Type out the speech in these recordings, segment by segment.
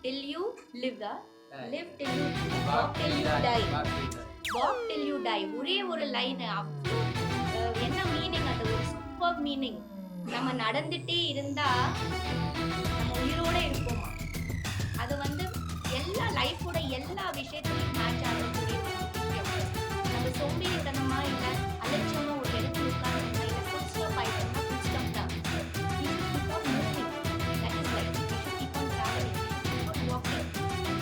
till you live, live till you walk till you die, walk till you die. ஒரே ஒரு line, என்ன meaning, அது ஒரு super meaning. நம்ம நடந்துட்டே இருந்தா நம்ம உயிரோட இருப்போமா, அது வந்து எல்லா லைஃபோட எல்லா விஷயத்துலையும் மேட்ச் ஆகக்கூடிய ஒரு விஷயம். நம்ம சோம்பேறித்தனமா இல்லை அலட்சியமா ஒரு இடத்துல உட்கார்ந்து இல்லை ஃபுல் ஸ்டாப் ஆயிட்டோம்னா ஃபுல் ஸ்டாப் தான். We should keep on moving. That is life. We should keep on traveling. We should keep on walking.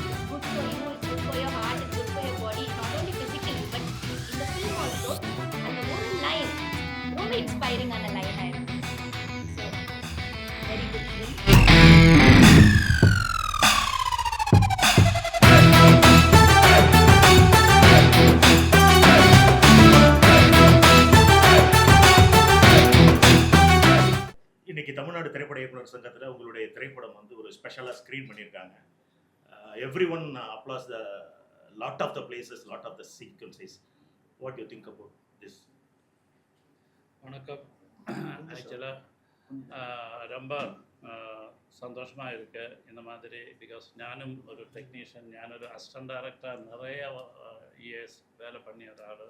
It's good for you, it's good for your heart, it's good for your body, not only physically but in the film also. And the whole line, ரொம்ப inspiring ஆன line ஆயிருக்கு. So, very good film. இன்னைக்கு தமிழ்நாடு திரைப்பட இயக்குனர் சங்கத்தில் உங்களுடைய திரைப்படம் வந்து ஒரு ஸ்பெஷலாக ஸ்க்ரீன் பண்ணியிருக்காங்க. Every one applause the lot of the places, lot of the sequences. What you think about this? வணக்கம். ஆக்சுவலாக ரொம்ப சந்தோஷமாக இருக்கு இந்த மாதிரி. பிகாஸ் ஞானும் ஒரு டெக்னீஷியன், ஞானொரு அசிஸ்டன்ட் டைரக்டர் நிறைய இயர்ஸ் வேலை பண்ணிய ஒரு ஆள்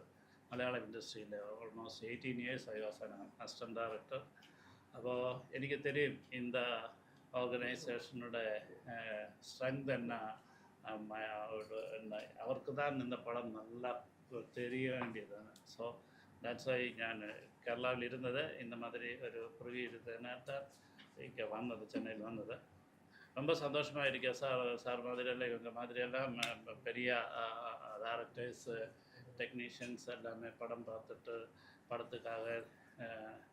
மலையாள இண்டஸ்ட்ரியில். Almost 18 years I was an assistant director. அப்போது எனக்கு தெரியும் இந்த ஆர்கனைசேஷனோட ஸ்ட்ரென்த் என்ன, அவருக்கு தான் இந்த படம் நல்லா தெரிய வேண்டியது. ஸோ தட்ஸ் வை நான் கேரளாவில் இருந்தது, இந்த மாதிரி ஒரு ப்ரிவியூ இருந்ததுன்னா தான் இங்கே வந்தது, சென்னையில் வந்தது. ரொம்ப சந்தோஷமாக இருக்கேன் சார் மாதிரியெல்லாம் இவங்க மாதிரியெல்லாம் பெரிய டேரக்டர்ஸு டெக்னீஷியன்ஸ் எல்லாமே படம் பார்த்துட்டு படத்துக்காக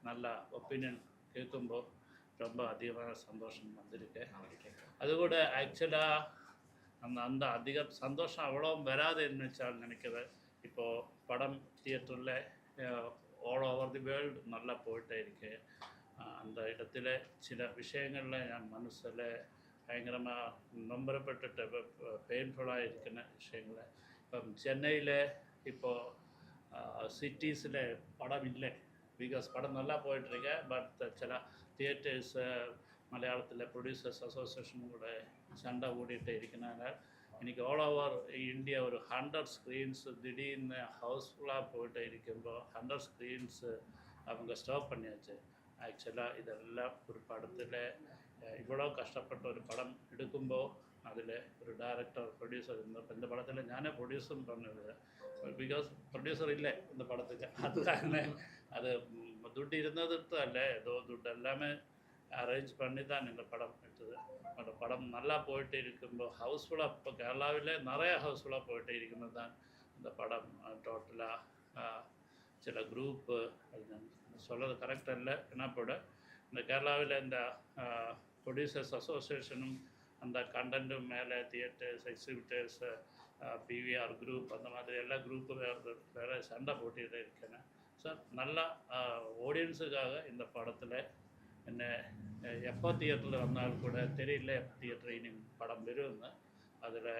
நல்ல ஒப்பீனியன் கேட்கும்போது ரொம்ப அதிகமான சந்தோஷம் வந்திருக்கு. அது கூட ஆக்சுவலாக அந்த அதிக சந்தோஷம் அவ்வளோ வராதுன்னு நினைக்கிறேன். இப்போது படம் தியேட்டரில் ஆல் ஓவர் தி வேர்ல்டு நல்லா போயிட்டே இருக்கு. அந்த இடத்துல சில விஷயங்களில் என் மனசில் பயங்கரமாக நம்பரப்பட்டு பெயின்ஃபுல்லாக இருக்குன்னு விஷயங்கள. இப்போ சென்னையில் இப்போது சிட்டிஸில் படம் இல்லை, பிகாஸ் படம் நல்லா போயிட்டுருக்கு. பட் சில தியேட்டர்ஸு மலையாளத்தில் ப்ரொடியூசர்ஸ் அசோசியேஷன் கூட சண்டை ஓடிட்டு இருக்கனால இன்றைக்கி ஆல் ஓவர் இந்தியா ஒரு 100 screens திடீர்னு ஹவுஸ்ஃபுல்லாக போயிட்டு இருக்கும்போது 100 screens அவங்க ஸ்டாப் பண்ணியாச்சு. ஆக்சுவலாக இதெல்லாம் ஒரு படத்தில் இவ்வளோ கஷ்டப்பட்ட ஒரு படம் எடுக்கும்போது அதில் ஒரு டைரக்டர் ப்ரொடியூசர் இந்த படத்தில் ஞானே ப்ரொடியூஸும் பண்ணுது. பிகாஸ் ப்ரொடியூசர் இல்லை இந்த படத்துக்கு, அதுக்காக அது துட்டு இருந்ததுட்டு அல்ல, ஏதோ துட்டு எல்லாமே அரேஞ்ச் பண்ணி தான் இந்த படம் எடுத்தது. அந்த படம் நல்லா போயிட்டு இருக்கும்போது ஹவுஸ்ஃபுல்லாக, இப்போ கேரளாவில் நிறைய ஹவுஸ்ஃபுல்லாக போயிட்டு இருக்கும்போது தான் இந்த படம் டோட்டலாக சில குரூப்பு, சொல்கிறது கரெக்டாக இல்லை என்ன போட, இந்த கேரளாவில் இந்த ப்ரொடியூசர்ஸ் அசோசியேஷனும் அந்த கண்டென்ட்டும் மேலே தியேட்டர்ஸ் எக்ஸிபிட்டர்ஸ் பிவிஆர் குரூப் அந்த மாதிரி எல்லா குரூப்பும் வேறு சண்டை போட்டிகிட்டே இருக்கேன். ஸோ நல்லா ஆடியன்ஸுக்காக இந்த படத்தில் என்ன எப்போ தியேட்டரில் வந்தாலும் கூட தெரியல, எப்போ தியேட்டர் இனி படம் வரும்னு. அதில்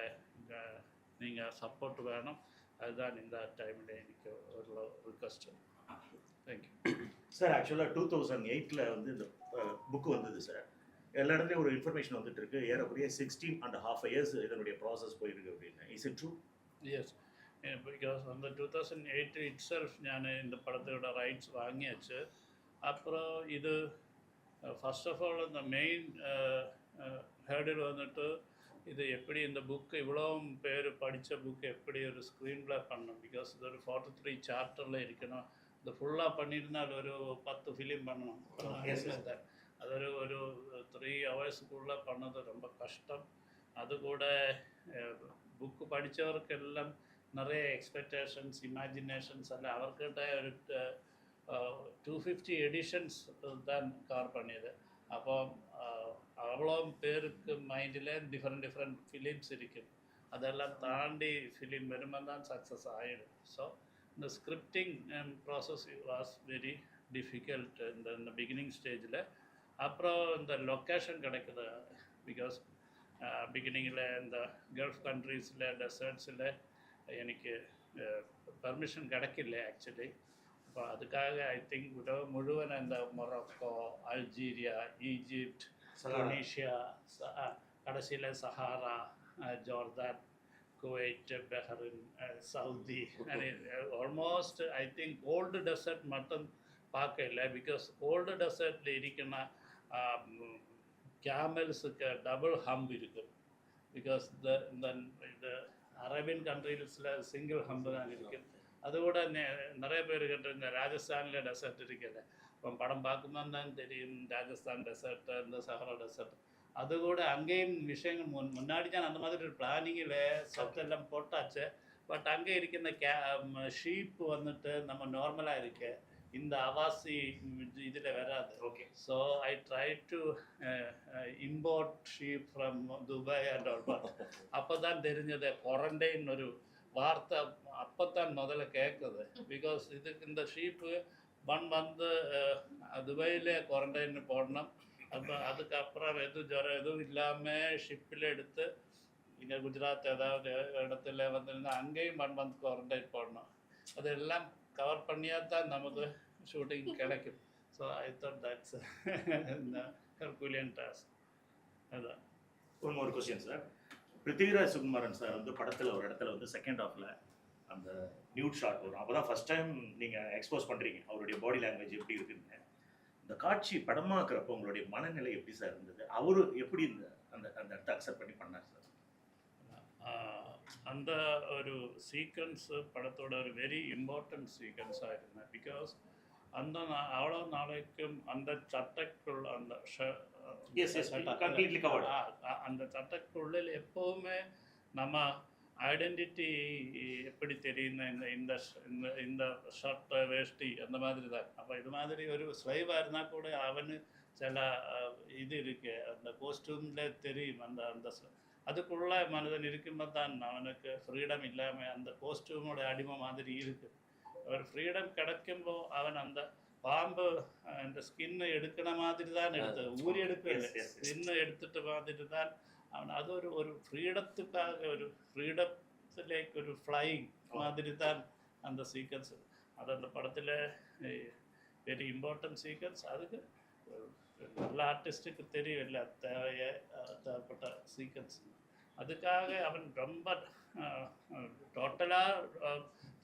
நீங்கள் சப்போர்ட் வேணும், அதுதான் இந்த டைமில் எனக்கு ஒரு ரிக்வஸ்ட்டு. Thank you sir. ஆக்சுவலாக 2008 வந்து இந்த புக்கு வந்தது சார். எல்லா இடத்துலையும் ஒரு இன்ஃபர்மேஷன் வந்துட்டு இருக்கு, ஏறக்குறைய 16.5 years இதனுடைய ப்ராசஸ் போயிருக்கு அப்படின்னு. Is it true? Yes, because அந்த 2008 இட் செல்ஃப் ഞാൻ இந்த படத்தோட ரைட்ஸ் வாங்கியாச்சு. அப்புறம் இது ஃபர்ஸ்ட் ஆஃப் ஆல் இந்த மெயின் ஹேர்டில் வந்துட்டு இது எப்படி இந்த புக்கு இவ்வளோ பேர் படித்த புக்கு எப்படி ஒரு ஸ்க்ரீன் ப்ளே பண்ணணும். பிகாஸ் இது ஒரு 43 சாப்டரில் இருக்கணும். இது ஃபுல்லாக பண்ணியிருந்தால் ஒரு 10 ஃபிலிம் பண்ணணும். அതൊരു 3 hours பண்ணது ரொம்ப கஷ்டம். அது கூட புக்கு படித்தவர்க்கெல்லாம் நிறைய எக்ஸ்பெக்டேஷன்ஸ் இமேஜினேஷன்ஸ் எல்லாம் அவர்கிட்ட ஒரு 250 எடிஷன்ஸ் தான் கவர் பண்ணியது. அப்போ அவ்வளோ பேருக்கு மைண்டில் டிஃப்ரெண்ட் ஃபிலிம்ஸ் இருக்குது. அதெல்லாம் தாண்டி ஃபிலிம் வரும்போது தான் சக்ஸஸ் ஆகிடும். ஸோ இந்த scripting process was very difficult இந்த பிகினிங் ஸ்டேஜில். அப்புறம் இந்த லொக்கேஷன் கிடைக்குது. பிகாஸ் பிகினிங்கில் இந்த கல்ஃப் கண்ட்ரீஸில் டெசர்ட்ஸில் எனக்கு பர்மிஷன் கிடைக்கல ஆக்சுவலி. അപ്പോൾ அதுக்காக ஐ திங்க் உலகம் முழுவதும் இந்த மொரோக்கோ, அல்ஜீரியா, ஈஜிப்ட், இந்தோனேஷியா, கடைசியில் Sahara, Jordan, Kuwait, Bahrain, Saudi, almost I think old desert மட்டும் பார்க்கல. பிகாஸ் ஓல்டு டெசர்ட்டில் இருக்கிற கேமல்ஸுக்கு டபுள் ஹம்ப் இருக்குது. பிகாஸ் இந்த அரேபியன் கண்ட்ரீஸில் சிங்கிள் ஹம்பு தான் இருக்குது. அது கூட நிறைய பேர் கிட்ட இந்த ராஜஸ்தானில் டெசர்ட் இருக்குது. இப்போ படம் பார்க்கும்போது தான் தெரியும் ராஜஸ்தான் டெசர்ட், இந்த சஹரா டெசர்ட். அது கூட அங்கேயும் விஷயங்கள் முன்னாடி தான் அந்த மாதிரி ஒரு பிளானிங்கில் சத்தெல்லாம் போட்டாச்சு. பட் அங்கே இருக்கிற ஷீப் வந்துட்டு நம்ம நார்மலாக இருக்கு, இந்த அவாசி இதில் வராது. Okay. So I try to import sheep from Dubai and all. அப்போ தான் தெரிஞ்சது குவாரண்டைன் ஒரு வார்த்தை அப்போ தான் முதல்ல கேட்குது. பிகாஸ் இதுக்கு இந்த ஷீப்பு வந்து துபாயில் குவாரண்டைன் போடணும். அப்போ அதுக்கப்புறம் ஜுரம் எதுவும் இல்லாமல் ஷிப்பில் எடுத்து இங்கே குஜராத் ஏதாவது இடத்துல வந்துருந்தா அங்கேயும் வந்து குவாரண்டைன் போடணும். அதெல்லாம் கவர் பண்ணியா தான் நமக்கு ஷூட்டிங் கிடைக்கும். So I thought that's Herculean task. அதுதான். ஒரு question sir. Prithviraj Sukumaran sir வந்து படத்தில் ஒரு இடத்துல வந்து செகண்ட் ஹாஃபில் அந்த நியூட் ஷாட் வரும். அப்போ தான் ஃபஸ்ட் டைம் நீங்கள் எக்ஸ்போஸ் பண்ணுறீங்க அவருடைய பாடி லாங்குவேஜ் எப்படி இருக்குன்னு. இந்த காட்சி படமாக்குறப்போ உங்களுடைய மனநிலை எப்படி சார் இருந்தது? அவரு எப்படி இந்த அந்த அந்த இடத்த அக்செப்ட் பண்ணி பண்ணார் சார்? அந்த ஒரு சீக்வன்ஸ் படத்தோட ஒரு வெரி இம்பார்ட்டன்ட் சீக்வன்ஸாக இருந்தேன். பிகாஸ் அந்த அவ்வளோ நாளைக்கும் அந்த சட்டைக்குள் அந்த அந்த சட்டைக்குள்ளில் எப்போவுமே நம்ம ஐடென்டிட்டி எப்படி தெரியுது இந்த இந்த இந்த ஷர்ட்டு வேஷ்டி அந்த மாதிரி தான். அப்போ இது மாதிரி ஒரு ஸ்லைவாக இருந்தால் கூட அவனு சில இது இருக்கு, அந்த கோஸ்டியூமில் தெரியும். அந்த அந்த அதுக்குள்ள மனிதன் இருக்கும்போது தான் அவனுக்கு ஃப்ரீடம் இல்லாமல் அந்த கோஸ்டியூமோட அடிமை மாதிரி இருக்குது. ஒரு ஃப்ரீடம் கிடைக்கும்போது அவன் அந்த பாம்பு அந்த ஸ்கின்னை எடுக்கிற மாதிரி தான் ஊறி எடுக்கல, ஸ்கின்னை எடுத்துட்டு மாதிரி தான் அவன். அது ஒரு ஃப்ரீடத்துக்காக ஒரு ஃப்ரீடத்திலேக்கு ஒரு ஃப்ளைங் மாதிரி தான் அந்த சீக்வன்ஸ். அது அந்த படத்தில் வெரி இம்பார்ட்டன்ட் சீக்வன்ஸ். அதுக்கு நல்ல ஆர்டிஸ்ட்டுக்கு தெரியும் இல்லை தேவைப்பட்ட சீக்வன்ஸ். அதுக்காக அவன் ரொம்ப டோட்டலாக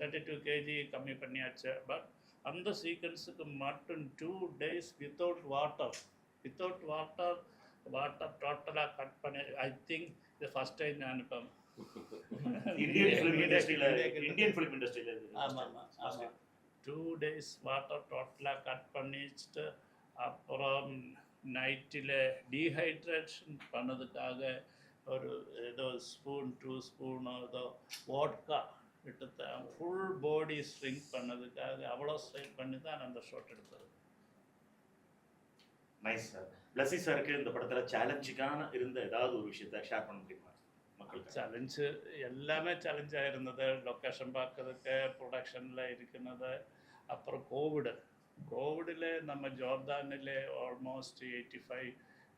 32 kg கம்மி பண்ணியாச்சு. பட் அந்த சீக்வன்ஸுக்கு மட்டும் 2 days வித்தவுட் வாட்டர் டோட்டலாக கட் பண்ணி. ஐ திங்க் இது ஃபர்ஸ்ட் டைம் நான் இப்போ இந்தியன் ஃபிலிம் இண்டஸ்ட்ரியில் ஆமாம் 2 days வாட்டர் டோட்டலாக கட் பண்ணிச்சுட்டு அப்புறம் நைட்டில் டீஹைட்ரேஷன் பண்ணதுக்காக ஒரு ஏதோ ஸ்பூன் 2 ஸ்பூன் ஏதோ வாட்கா விட்டு ஃபுல் பாடி ஸ்ட்ரிங்க் பண்ணதுக்காக அவ்வளோ ஸ்ட்ரெயின் பண்ணி தான் அந்த ஷாட் எடுத்தது. Nice sir. பிளஸி சாருக்கு இந்த படத்தில் சேலஞ்சிங்கான இருந்த ஏதாவது ஒரு விஷயத்தை ஷேர் பண்ண முடியுமா மக்களுக்கு? சேலஞ்சு எல்லாமே சேலஞ்சாக இருந்தது. லொக்கேஷன் பார்க்கறதுக்கு, ப்ரொடக்ஷனில் இருக்கிறது. அப்புறம் கோவிடில் நம்ம ஜோர்தானில் ஆல்மோஸ்ட் 85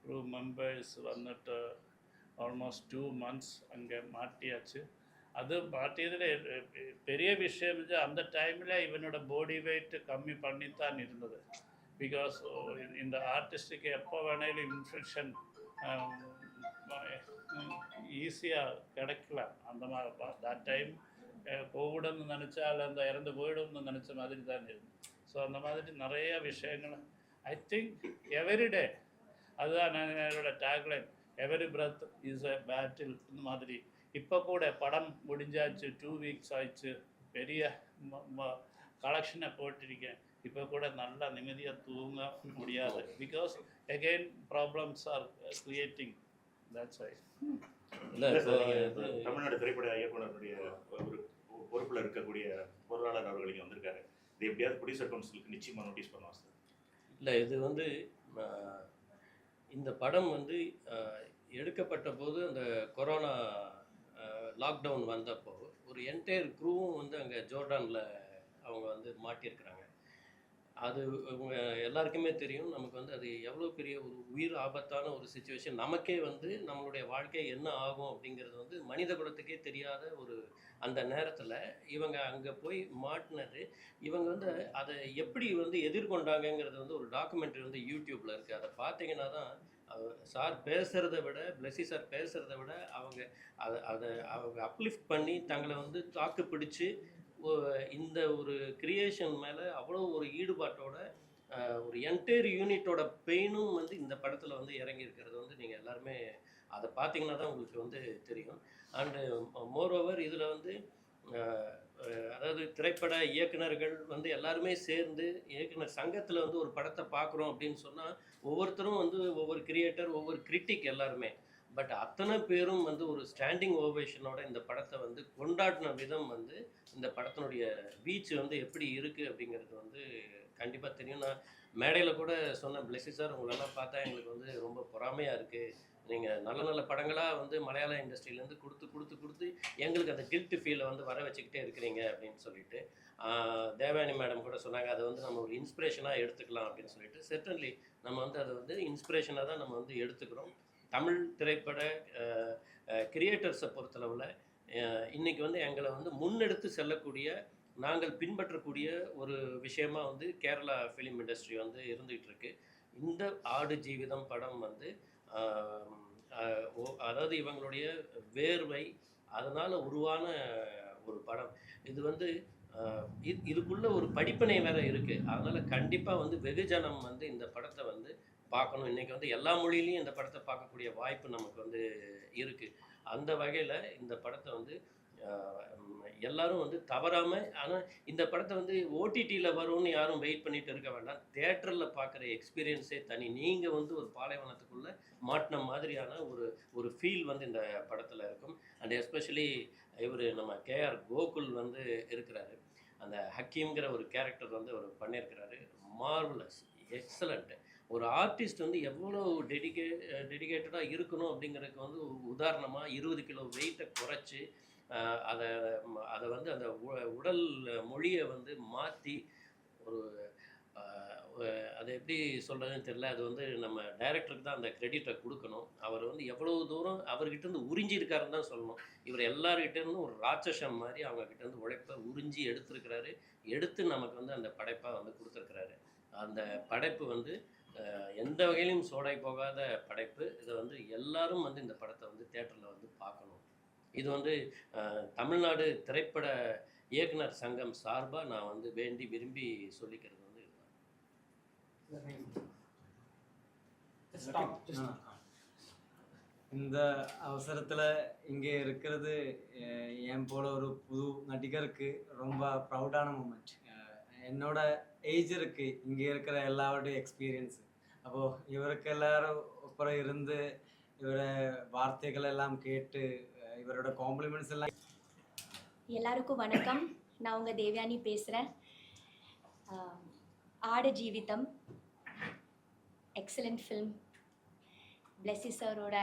crew members வந்துட்டு ஆல்மோஸ்ட் 2 months அங்கே மாட்டியாச்சு. அது மாட்டியதில் பெரிய விஷயம் அந்த டைமில் இவனோட பாடி வெயிட் கம்மி பண்ணித்தான் இருந்தது. பிகாஸ் இந்த ஆர்டிஸ்ட்டுக்கு எப்போ வேணாலும் இன்ஃபெக்ஷன் ஈஸியாக கிடைக்கலாம். அந்த மாதிரி தட் டைம் கோவிடுன்னு நினச்சால் அந்த இறந்து போயிடும்னு நினச்ச மாதிரி தான் இருந்தது. ஸோ அந்த மாதிரி நிறைய விஷயங்கள் ஐ திங்க் எவ்ரிடே, அதுதான் நான் என்னோட tagline, every breath is a battle. இந்த மாதிரி இப்போ கூட படம் முடிஞ்சாச்சு, 2 weeks ஆயிடுச்சு, பெரிய கலெக்ஷனை போட்டிருக்கேன். இப்போ கூட நல்லா நிம்மதியாக தூங்க முடியாது. Because again problems are creating. That's why. Tamil Nadu திரைப்பட இயக்குனருடைய ஒரு பொறுப்பில் இருக்கக்கூடிய பொருளாளர் அவர்கள் இங்கே வந்திருக்காரு. இது எப்படியாவது ப்ரொடியூசர் கவுன்சிலுக்கு நிச்சயமாக நோட்டீஸ் பண்ணுவாங்க சார். இல்லை, இது வந்து இந்த படம் வந்து எடுக்கப்பட்ட போது அந்த கொரோனா லாக்டவுன் வந்தப்போ ஒரு என்டையர் க்ரூவும் வந்து அங்கே ஜோர்டானில் அவங்க வந்து மாட்டியிருக்கிறாங்க. அது எல்லாருக்குமே தெரியும். நமக்கு வந்து அது எவ்வளோ பெரிய ஒரு உயிர் ஆபத்தான ஒரு சுச்சுவேஷன். நமக்கே வந்து நம்மளுடைய வாழ்க்கை என்ன ஆகும் அப்படிங்கிறது வந்து மனித குலத்துக்கே தெரியாத ஒரு அந்த நேரத்தில் இவங்க அங்கே போய் மாட்டினது. இவங்க வந்து அதை எப்படி வந்து எதிர்கொண்டாங்கங்கிறது வந்து ஒரு டாக்குமெண்ட்ரி வந்து யூடியூப்பில் இருக்குது. அதை பார்த்தீங்கன்னா தான் சார் பேசுகிறத விட, பிளஸி சார் பேசுகிறத விட அவங்க அதை அவங்க அப்லிஃப்ட் பண்ணி தங்களை வந்து தாக்கு பிடிச்சி இந்த ஒரு கிரியேஷன் மேலே அவ்வளோ ஒரு ஈடுபாட்டோட ஒரு என்டையர் யூனிட்டோட பெயினும் வந்து இந்த படத்தில் வந்து இறங்கியிருக்கிறது வந்து நீங்கள் எல்லாருமே அதை பார்த்தீங்கன்னா தான் உங்களுக்கு வந்து தெரியும். அண்டு மோரோவர் இதில் வந்து அதாவது திரைப்பட இயக்குனர்கள் வந்து எல்லாருமே சேர்ந்து இயக்குனர் சங்கத்தில் வந்து ஒரு படத்தை பார்க்குறோம் அப்படின்னு சொன்னால் ஒவ்வொருத்தரும் வந்து ஒவ்வொரு கிரியேட்டர், ஒவ்வொரு கிரிட்டிக் எல்லாருமே, பட் அத்தனை பேரும் வந்து ஒரு ஸ்டாண்டிங் ஓவேஷனோட இந்த படத்தை வந்து கொண்டாடின விதம் வந்து இந்த படத்தினுடைய வீச்சு வந்து எப்படி இருக்குது அப்படிங்கிறது வந்து கண்டிப்பாக தெரியும். நான் மேடையில் கூட சொன்ன பிளஸி சார், உங்களெல்லாம் பார்த்தா எங்களுக்கு வந்து ரொம்ப பொறாமையாக இருக்குது, நீங்கள் நல்ல நல்ல படங்களாக வந்து மலையாள இண்டஸ்ட்ரியிலேருந்து கொடுத்து எங்களுக்கு அந்த கில்ட் ஃபீலை வந்து வர வச்சுக்கிட்டே இருக்கிறீங்க அப்படின்னு சொல்லிட்டு தேவயானி மேடம் கூட சொன்னாங்க, அதை வந்து நம்ம ஒரு இன்ஸ்பிரேஷனாக எடுத்துக்கலாம் அப்படின்னு சொல்லிட்டு. செர்டன்லி நம்ம வந்து அதை வந்து இன்ஸ்பிரேஷனாக தான் நம்ம வந்து எடுத்துக்கிறோம். தமிழ் திரைப்பட கிரியேட்டர்ஸை பொறுத்தளவில் இன்றைக்கி வந்து எங்களை வந்து முன்னெடுத்து செல்லக்கூடிய, நாங்கள் பின்பற்றக்கூடிய ஒரு விஷயமா வந்து கேரளா ஃபிலிம் இண்டஸ்ட்ரி வந்து இருந்துகிட்டு இருக்கு. இந்த ஆடு ஜீவிதம் படம் வந்து அதாவது இவங்களுடைய வேர்வை அதனால் உருவான ஒரு படம். இது வந்து இதுக்குள்ள ஒரு படிப்பினை வேற இருக்குது. அதனால் கண்டிப்பாக வந்து வெகுஜனம் வந்து இந்த படத்தை வந்து பார்க்கணும். இன்றைக்கி வந்து எல்லா மொழியிலையும் இந்த படத்தை பார்க்கக்கூடிய வாய்ப்பு நமக்கு வந்து இருக்குது. அந்த வகையில் இந்த படத்தை வந்து எல்லாரும் வந்து தவறாமல், ஆனால் இந்த படத்தை வந்து ஓடிடியில் வரும்னு யாரும் வெயிட் பண்ணிட்டு இருக்க வேண்டாம். தியேட்டரில் பார்க்குற எக்ஸ்பீரியன்ஸே தனி. நீங்கள் வந்து ஒரு பாலைவனத்துக்குள்ளே மாட்டின மாதிரியான ஒரு ஃபீல் வந்து இந்த படத்தில் இருக்கும். அண்ட் எஸ்பெஷலி இவர் நம்ம கேஆர் கோகுல் வந்து இருக்கிறாரு. அந்த ஹக்கீம்ங்கிற ஒரு கேரக்டர் வந்து அவர் பண்ணியிருக்கிறாரு. Marvellous, excellent. ஒரு ஆர்டிஸ்ட் வந்து எவ்வளோ டெடிகேட்டடாக இருக்கணும் அப்படிங்கிறதுக்கு வந்து உதாரணமாக 20 கிலோ வெயிட்டை குறைச்சி அதை வந்து அந்த உடல் மொழியை வந்து மாற்றி ஒரு அதை எப்படி சொல்கிறதுன்னு தெரியல. அது வந்து நம்ம டைரக்டருக்கு தான் அந்த கிரெடிட்டை கொடுக்கணும். அவர் வந்து எவ்வளோ தூரம் அவர்கிட்டேருந்து உறிஞ்சிருக்காருன்னு தான் சொல்லணும். இவர் எல்லார்கிட்டேருந்து ஒரு ராட்சசம் மாதிரி அவங்கக்கிட்டேருந்து உழைப்பை உறிஞ்சி எடுத்துருக்கிறாரு. எடுத்து நமக்கு வந்து அந்த படைப்பாக வந்து கொடுத்துருக்கிறாரு. அந்த படைப்பு வந்து எந்த வகையிலும் சோடை போகாத படைப்பு. இதை வந்து எல்லாரும் வந்து இந்த படத்தை வந்து தியேட்டரில் வந்து பார்க்கணும். இது வந்து தமிழ்நாடு திரைப்பட இயக்குனர் சங்கம் சார்பாக நான் வந்து வேண்டி விரும்பி சொல்லிக்கிறது வந்து இதுதான். இந்த அவசரத்தில் இங்கே இருக்கிறது என் போல ஒரு புது நடிகருக்கு ரொம்ப ப்ரௌடான மூமெண்ட். என்னோட ஏஜ் இருக்குது, இங்கே இருக்கிற எல்லாரோடைய எக்ஸ்பீரியன்ஸு. அப்போது இவருக்கு எல்லாரும் அப்புறம் இருந்து இவர வார்த்தைகள் எல்லாம் கேட்டு இவரோட காம்ப்ளிமெண்ட்ஸ் எல்லாம். எல்லாருக்கும் வணக்கம். நான் உங்கள் தேவயானி பேசுகிறேன். ஆடு ஜீவிதம் எக்ஸலண்ட் ஃபில்ம். பிளஸி சாரோட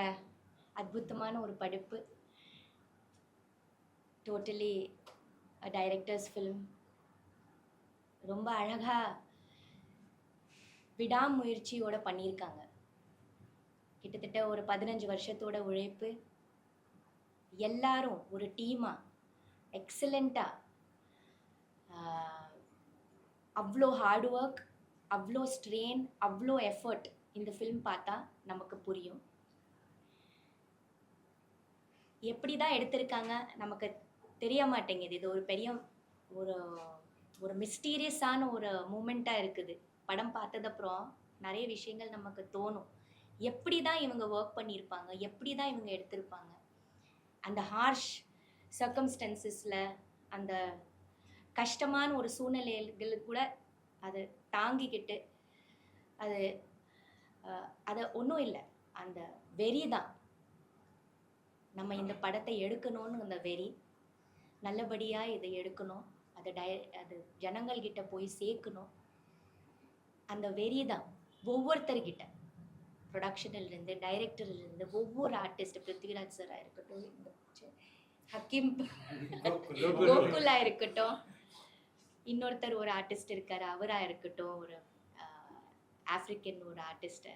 அற்புதமான ஒரு படைப்பு. Totally directors film. ரொம்ப அழகாக விடாமுயற்சியோடு பண்ணியிருக்காங்க. கிட்டத்தட்ட ஒரு 15 வருஷத்தோட உழைப்பு. எல்லாரும் ஒரு டீமாக எக்ஸலண்ட்டாக அவ்வளோ ஹார்ட் ஒர்க், அவ்வளோ ஸ்ட்ரெயின், அவ்வளோ எஃபர்ட் இந்த ஃபில்ம் பார்த்தா நமக்கு புரியும். எப்படி தான் எடுத்திருக்காங்க நமக்கு தெரிய மாட்டேங்குது. இது ஒரு பெரிய ஒரு மிஸ்டீரியஸான ஒரு மூமெண்ட்டாக இருக்குது. படம் பார்த்ததப்புறம் நிறைய விஷயங்கள் நமக்கு தோணும். எப்படி தான் இவங்க ஒர்க் பண்ணியிருப்பாங்க, எப்படி தான் இவங்க எடுத்திருப்பாங்க. அந்த ஹார்ஷ் சர்க்கம்ஸ்டன்சஸில், அந்த கஷ்டமான ஒரு சூழ்நிலைகள் கூட அதை தாங்கிக்கிட்டு அதை ஒன்றும் இல்லை, அந்த வெறி தான். நம்ம இந்த படத்தை எடுக்கணும்னு அந்த வெறி, நல்லபடியாக இதை எடுக்கணும், அது ஜனங்கள்கிட்ட போய் சேர்க்கணும், அந்த வெறி தான் ஒவ்வொருத்தர்கிட்ட. ப்ரொடக்ஷனிலிருந்து, டைரக்டர்லேருந்து, ஒவ்வொரு ஆர்டிஸ்ட், பிருத்திவிராஜ் சாராக இருக்கட்டும், ஹக்கீம் கோகுலாக இருக்கட்டும், இன்னொருத்தர் ஒரு ஆர்டிஸ்ட் இருக்கார் அவராக இருக்கட்டும், ஒரு ஆஃப்ரிக்கன் ஒரு ஆர்டிஸ்ட்,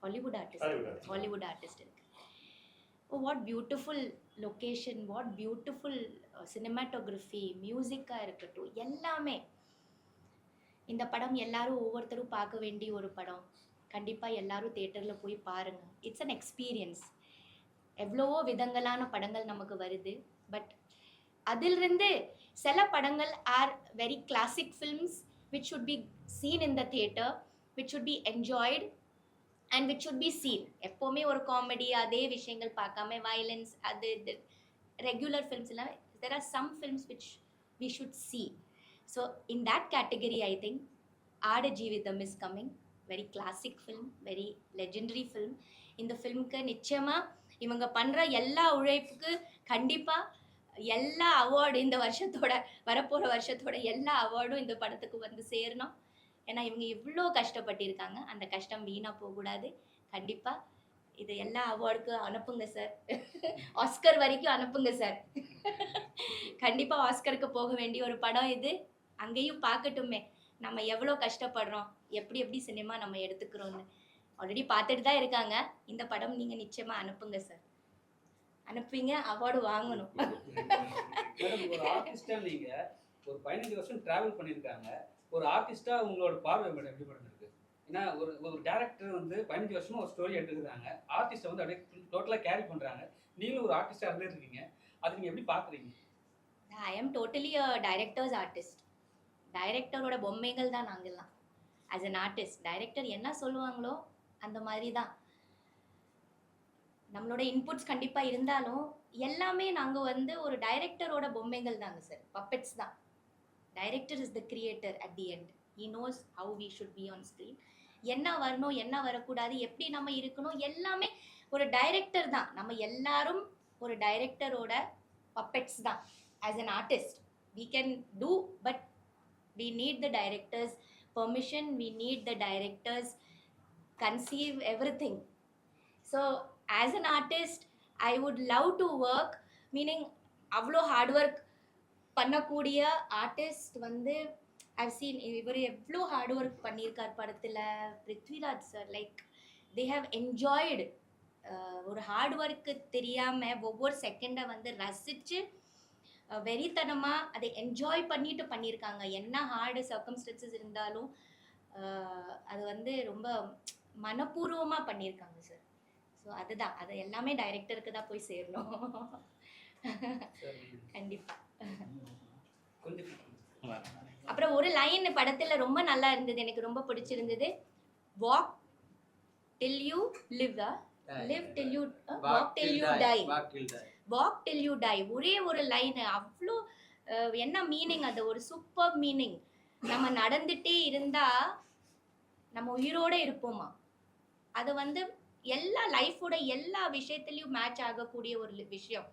ஹாலிவுட் ஆர்டிஸ்ட் இருக்கு. What beautiful location, what beautiful cinematography, மியூசிக்காக இருக்கட்டும், எல்லாமே. இந்த படம் எல்லாரும் ஒவ்வொருத்தரும் பார்க்க வேண்டிய ஒரு படம். கண்டிப்பாக எல்லாரும் தேட்டரில் போய் பாருங்கள். It's an experience. எவ்வளவோ விதங்களான படங்கள் நமக்கு வருது. பட் அதிலிருந்து சில படங்கள் are very classic films which should be seen in the theater, which should be enjoyed and which should be seen. எப்போவுமே ஒரு காமெடி அதே விஷயங்கள் பார்க்காம வயலன்ஸ் அது ரெகுலர் ஃபில்ம்ஸ் எல்லாம் there are some films which we should see. So in that category I think ஆடு Jeevitham is coming. Very classic film, very legendary film. இந்த ஃபிலிம்க்கு நிச்சயமாக இவங்க பண்ணுற எல்லா உழைப்புக்கு கண்டிப்பாக எல்லா அவார்டு இந்த வருஷத்தோட வரப்போகிற வருஷத்தோட எல்லா அவார்டும் இந்த படத்துக்கு வந்து சேரணும். ஏன்னா இவங்க இவ்வளோ கஷ்டப்பட்டிருக்காங்க. அந்த கஷ்டம் வீணாக போகக்கூடாது. கண்டிப்பாக இது எல்லா அவார்டுக்கும் அனுப்புங்க சார். ஆஸ்கர் வரைக்கும் அனுப்புங்க சார். கண்டிப்பாக ஆஸ்கருக்கு போக வேண்டிய ஒரு படம் இது. அங்கேயும் பார்க்கட்டுமே நம்ம எவ்வளோ கஷ்டப்படுறோம், எப்படி எப்படி சினிமா நம்ம எடுத்துக்கிறோன்னு. ஆல்ரெடி பார்த்துட்டு தான் இருக்காங்க. இந்த படம் நீங்கள் நிச்சயமாக அனுப்புங்க சார். அனுப்புவீங்க, அவார்டு வாங்கணும். மேடம், ஒரு ஆர்டிஸ்டா நீங்க ஒரு 15 வருஷம் டிராவல் பண்ணியிருக்காங்க. ஒரு ஆர்டிஸ்டா உங்களோட பார்வை மேடம் எப்படி மேடம் இருக்கு? ஏன்னா ஒரு டேரக்டர் வந்து 15 வருஷமா ஒரு ஸ்டோரி எடுத்துக்கிறாங்க, ஆர்டிஸ்ட்டை வந்து அப்படியே டோட்டலாக கேரி பண்றாங்க. நீங்களும் ஒரு ஆர்டிஸ்டா இருந்துருக்கீங்க, அது நீங்க எப்படி பாக்குறீங்க? I am totally a director's artist. டைரக்டரோட பொம்மைகள் தான் நாங்கள்லாம். ஆஸ் அன் ஆர்டிஸ்ட் டைரக்டர் என்ன சொல்லுவாங்களோ அந்த மாதிரி தான் நம்மளோட இன்புட்ஸ் கண்டிப்பாக இருந்தாலும் எல்லாமே நாங்கள் வந்து ஒரு டைரக்டரோட பொம்மைகள் தாங்க சார், பப்பெட்ஸ் தான். Director is the creator at the end. He knows how we should be on screen. என்ன வரணும் என்ன வரக்கூடாது எப்படி நம்ம இருக்கணும் எல்லாமே ஒரு டைரக்டர் தான். நம்ம எல்லாரும் ஒரு டைரக்டரோட பப்பெட்ஸ் தான். As an artist we can do, but we need the director's permission, we need the director's conceive everything. So as an artist I would love to work, meaning அவ்வளோ ஹார்ட் ஒர்க் பண்ணக்கூடிய artist வந்து I've seen இவர் எவ்வளோ hard work பண்ணியிருக்கார் படத்தில். Prithviraj sir like they have enjoyed ஒரு hard work தெரியாமல் ஒவ்வொரு செகண்டை வந்து ரசித்து வெறித்தனமாக அதை என்ஜாய் பண்ணிட்டு பண்ணியிருக்காங்க. என்ன ஹார்டு சர்க்கம்ஸ்டன்சஸ் இருந்தாலும் அது வந்து ரொம்ப மனப்பூர்வமாக பண்ணியிருக்காங்க சார். ஸோ அதுதான், அது எல்லாமே டைரக்டருக்கு தான் போய் சேரணும். கண்டிப்பாக. அப்புறம் ஒரு லைன் படத்தில் ரொம்ப நல்லா இருந்தது, எனக்கு ரொம்ப பிடிச்சிருந்தது. Walk till you live, live till you walk till you tie, walk till you tie. ஒரே ஒரு லைன் அவ்வளோ என்ன மீனிங், அது ஒரு சூப்பர் மீனிங். நம்ம நடந்துகிட்டே இருந்தால் நம்ம உயிரோடு இருப்போமா, அது வந்து எல்லா லைஃபோட எல்லா விஷயத்துலையும் மேட்ச் ஆகக்கூடிய ஒரு விஷயம்.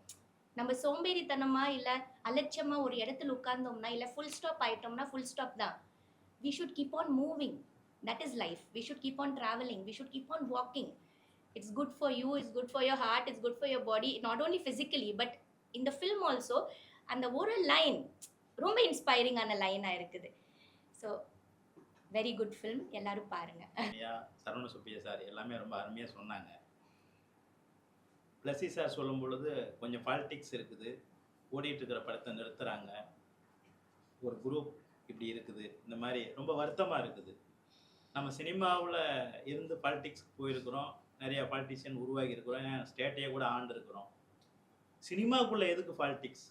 நம்ம சோம்பேறித்தனமா இல்லை அலட்சியமாக ஒரு இடத்துல உட்கார்ந்தோம்னா இல்லை ஃபுல் ஸ்டாப் ஆகிட்டோம்னா ஃபுல் ஸ்டாப் தான். We should keep on moving, that is life. We should keep on travelling, we should keep on walking. It's good for you, it's good for your heart, it's good for your body, not only physically but in the film also. அந்த ஒரு line ரொம்ப இன்ஸ்பைரிங்கான லைனாக இருக்குது. So very good film, எல்லாரும் பாருங்க. Saravana Subbiah sir எல்லாமே ரொம்ப அருமையாக சொன்னாங்க. பிளஸி சார் சொல்லும் பொழுது கொஞ்சம் பாலிடிக்ஸ் இருக்குது, ஓடிட்டு இருக்கிற படத்தை நிறுத்துறாங்க, ஒரு குரூப் இப்படி இருக்குது, இந்த மாதிரி ரொம்ப வருத்தமாக இருக்குது. நம்ம சினிமாவில் இருந்து பாலிடிக்ஸ்க்கு போயிருக்கிறோம், நிறைய பாலிட்டிஷியன் உருவாகி இருக்கிறோம், ஸ்டேட்டையே கூட ஆண்டு இருக்கிறோம். சினிமாவுக்குள்ளே எதுக்கு பாலிடிக்ஸ்?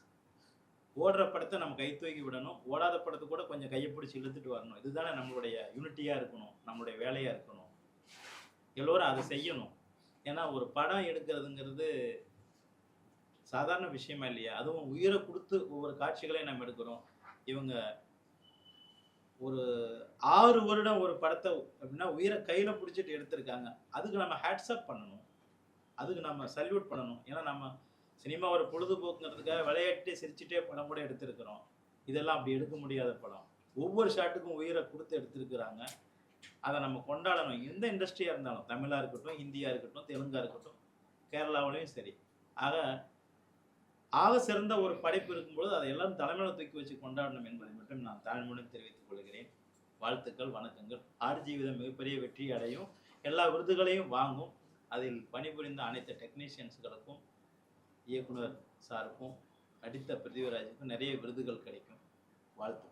ஓடுற படத்தை நம்ம கை தூக்கி விடணும், ஓடாத படத்தை கூட கொஞ்சம் கையை பிடிச்சி இழுத்துட்டு வரணும். இதுதானே நம்மளுடைய யூனிட்டியாக இருக்கணும், நம்மளுடைய வேலையாக இருக்கணும். எல்லோரும் அதை செய்யணும். ஏன்னா ஒரு படம் எடுக்கிறதுங்கிறது சாதாரண விஷயமா இல்லையா? அதுவும் உயிரை கொடுத்து ஒவ்வொரு காட்சிகளையும் நம்ம எடுக்கிறோம். இவங்க ஒரு 6 வருடம் ஒரு படத்தை அப்படின்னா உயிரை கையில் பிடிச்சிட்டு எடுத்திருக்காங்க. அதுக்கு நம்ம ஹேட்ஸ்அப் பண்ணணும், அதுக்கு நம்ம சல்யூட் பண்ணணும். ஏன்னா நம்ம சினிமா ஒரு பொழுதுபோக்குங்கிறதுக்காக விளையாட்டு சிரிச்சுட்டே படம் கூட எடுத்திருக்கிறோம். இதெல்லாம் அப்படி எடுக்க முடியாத படம். ஒவ்வொரு ஷாட்டுக்கும் உயிரை கொடுத்து எடுத்திருக்கிறாங்க. அதை நம்ம கொண்டாடணும். எந்த இண்டஸ்ட்ரியாக இருந்தாலும், தமிழாக இருக்கட்டும், ஹிந்தியாக இருக்கட்டும், தெலுங்காக இருக்கட்டும், கேரளாவிலையும் சரி. ஆக சிறந்த ஒரு படைப்பு இருக்கும்பொழுது அதை எல்லாரும் தலைமையில தூக்கி வச்சு கொண்டாடணும் என்பதை மட்டும் நான் தாழ்மையுடன் தெரிவித்துக் கொள்கிறேன். வாழ்த்துக்கள், வணக்கங்கள். ஆடு ஜீவிதம் மிகப்பெரிய வெற்றி அடையும், எல்லா விருதுகளையும் வாங்கும். அதில் பணிபுரிந்த அனைத்து டெக்னீஷியன்ஸ்களுக்கும், இயக்குனர் சாருக்கும், நடித்த பிருத்திவிராஜுக்கும் நிறைய விருதுகள் கிடைக்கும். வாழ்த்து.